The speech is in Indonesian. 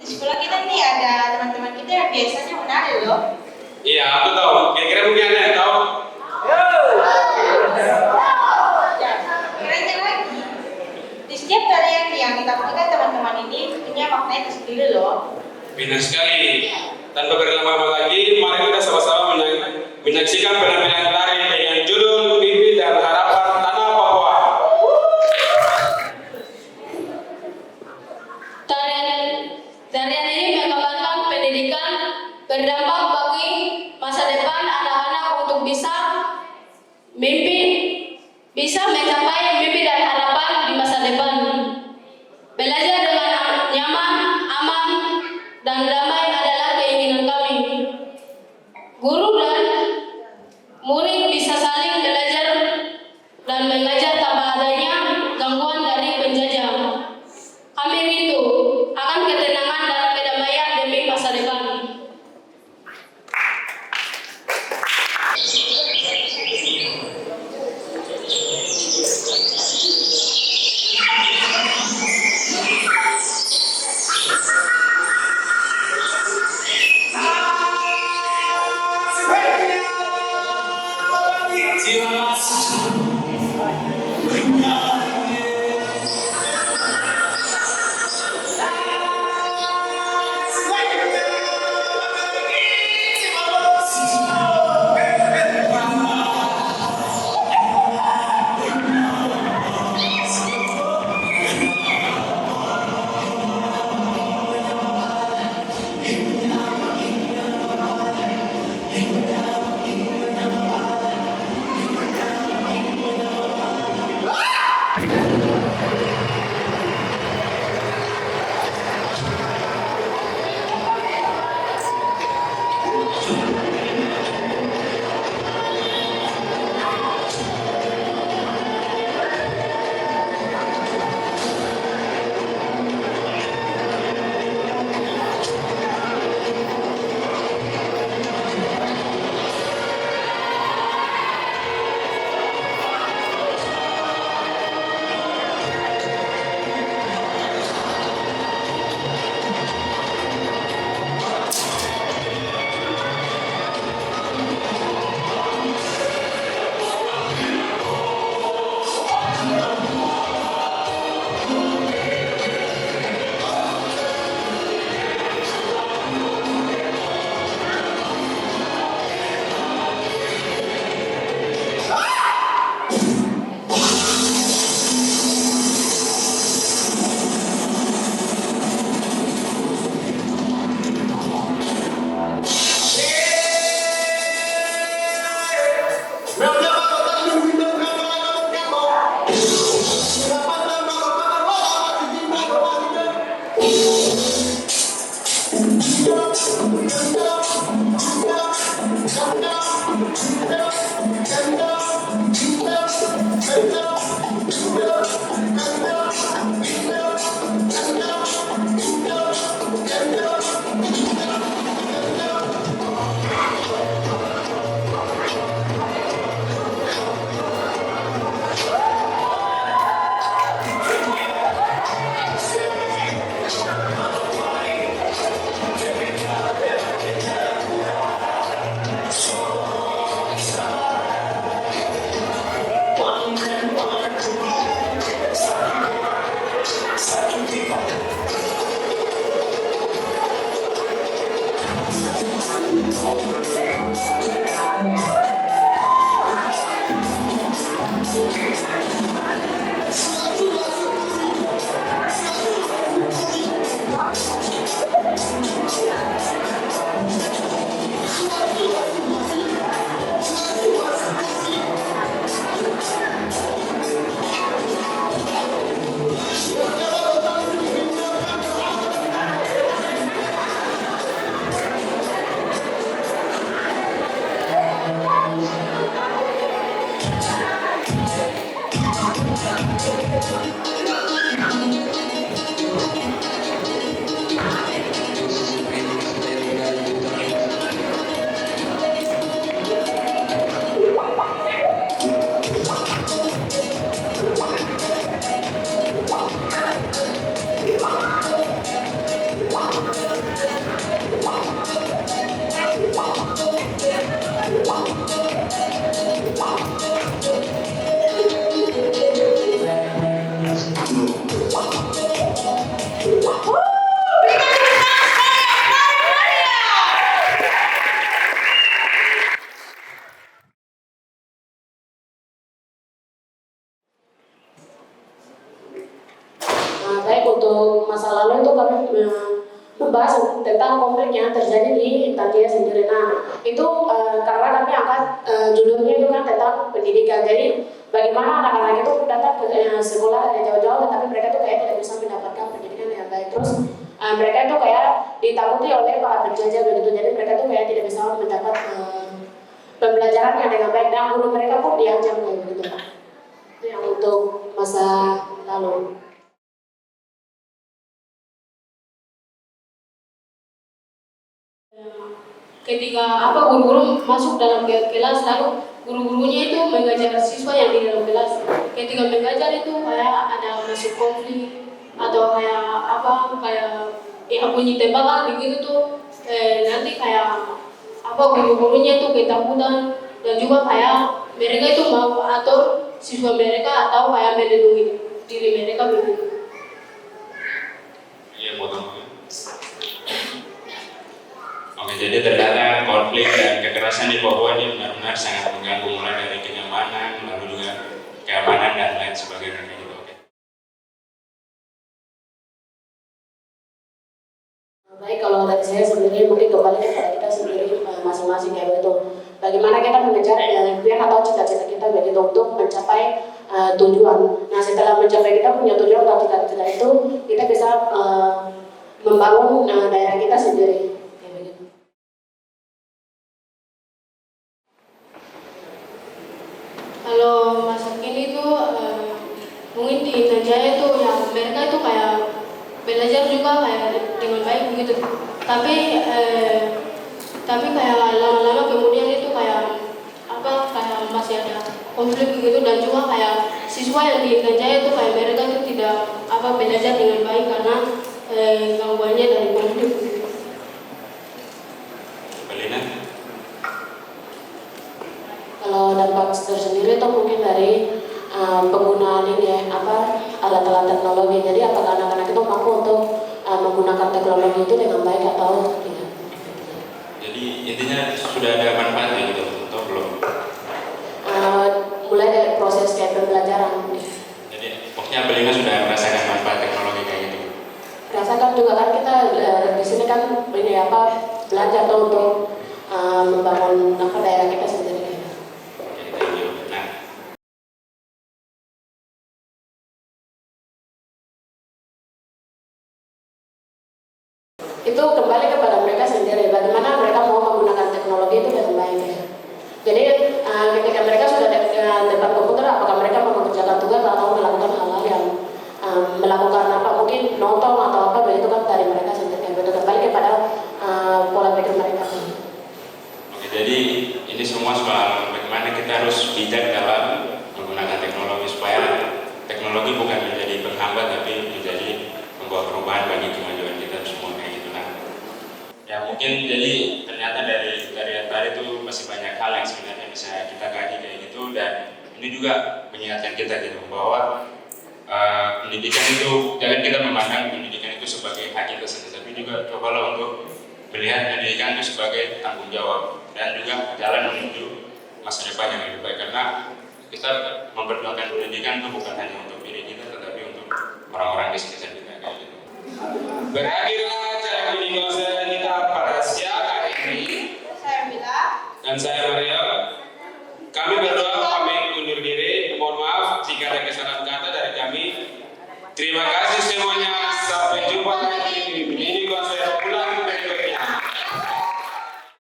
Di sekolah kita nih ada teman-teman kita yang biasanya menari loh. Iya, aku tahu. Kira-kira mungkin ada yang tahu. Ya, kerennya lagi. Di setiap tarian yang ditampilkan teman-teman ini punya maknanya tersendiri loh. Benar sekali. Tanpa berlama-lama lagi, mari kita sama-sama menyaksikan penampilan tari dengan judul Mimpi dan Harapan Tanah Papua. Tarian ini menggambarkan pendidikan berdampak bagi masa depan anak-anak untuk bisa mencapai mimpi dan harapan di masa depan. Belajar dengan nyaman, aman, dan damai adalah keinginan kami. Guru dan murid bisa saling belajar dan mengajar tanpa adanya gangguan dari penjajah. Kami rindu akan ketenangan dan kedamaian demi masa depan. untuk masa lalu itu kami membahas tentang konflik yang terjadi di Tantia sendiri. Nah, itu karena kami angkat judulnya itu kan tentang pendidikan. Jadi bagaimana anak-anak itu datang ke sekolah dari jauh-jauh, tetapi mereka tuh kayak tidak bisa mendapatkan pendidikan yang baik. Terus mereka itu kayak ditakuti oleh para penjajah begitu. Jadi mereka tuh kayak tidak bisa mendapat pembelajaran yang dengan baik, dan guru mereka pun diancam kayak begitu. Itu yang untuk masa lalu. Ketika guru-guru masuk dalam kelas, lalu guru-gurunya itu mengajar siswa yang di dalam kelas. Ketika mengajar itu kayak ada masuk konflik atau kayak bunyi tembakan begitu tuh, nanti kayak guru-gurunya itu ketakutan, dan juga kayak mereka itu mau atur siswa mereka atau kayak melindungi diri mereka begitu. Iya, potong. Oke, jadi ternyata konflik dan kekerasan di Papua ini benar-benar sangat mengganggu, mulai dari kenyamanan, lalu juga keamanan dan lain sebagainya gitu. Oke. Baik, kalau dari saya sendiri mungkin kembali kepada kita sendiri masing-masing kayak begitu. Bagaimana kita mengejar impian atau cita-cita kita begitu untuk mencapai tujuan. Nah, setelah mencapai kita punya tujuan atau cita-cita itu, kita bisa membangun daerah kita sendiri. Kalau masa kini itu mungkin di Tanjaya itu ya mereka itu kayak belajar juga kayak dengan baik begitu. Tapi kayak lama-lama kemudian itu kayak masih ada konflik begitu, dan juga kayak siswa yang di Tanjaya itu kayak mereka itu tidak belajar dengan baik karena gangguannya dari konflik begitu. Kalau dampak tersendiri itu mungkin dari penggunaan ini alat-alat teknologi. Jadi apakah anak-anak itu mampu untuk menggunakan teknologi itu dengan baik atau tidak? Jadi intinya sudah ada manfaatnya gitu atau belum? Mulai dari proses kayak pembelajaran. Jadi pokoknya Belina sudah merasakan manfaat teknologi kayak gitu. Rasakan juga kan kita di sini kan belajar tuh untuk membangun daerah kita sendiri. Itu kembali kepada mereka sendiri, bagaimana mereka mau menggunakan teknologi itu dengan baik ya. Jadi ketika mereka sudah depan komputer, apakah mereka mau mengerjakan tugas atau melakukan hal-hal yang melakukan mungkin nonton atau begitu kan dari mereka sendiri. Itu kembali kepada pola pikir mereka. Oke, jadi ini semua soal bagaimana kita harus bijak dalam menggunakan teknologi supaya teknologi bukan menjadi penghambat tapi menjadi membawa perubahan bagi kemajuan kita semua kayak gitu. Ya mungkin jadi ternyata dari yang tadi itu masih banyak hal yang sebenarnya bisa kita kaji kayak gitu, dan ini juga mengingatkan kita gitu bahwa pendidikan itu jangan kita memandang pendidikan itu sebagai hak kita sendiri, tapi juga cobalah untuk melihat pendidikan itu sebagai tanggung jawab dan juga jalan menuju masa depan yang lebih baik, karena kita memperjuangkan pendidikan itu bukan hanya untuk diri kita tetapi untuk orang-orang di sekitar kita kayak gitu. Berakhirlah acara mini konser kita pada siang hari ini. Saya Mila Dan saya Mario. Kami berdua pamit undur diri. Mohon maaf jika ada kesalahan kata dari kami. Terima kasih semuanya.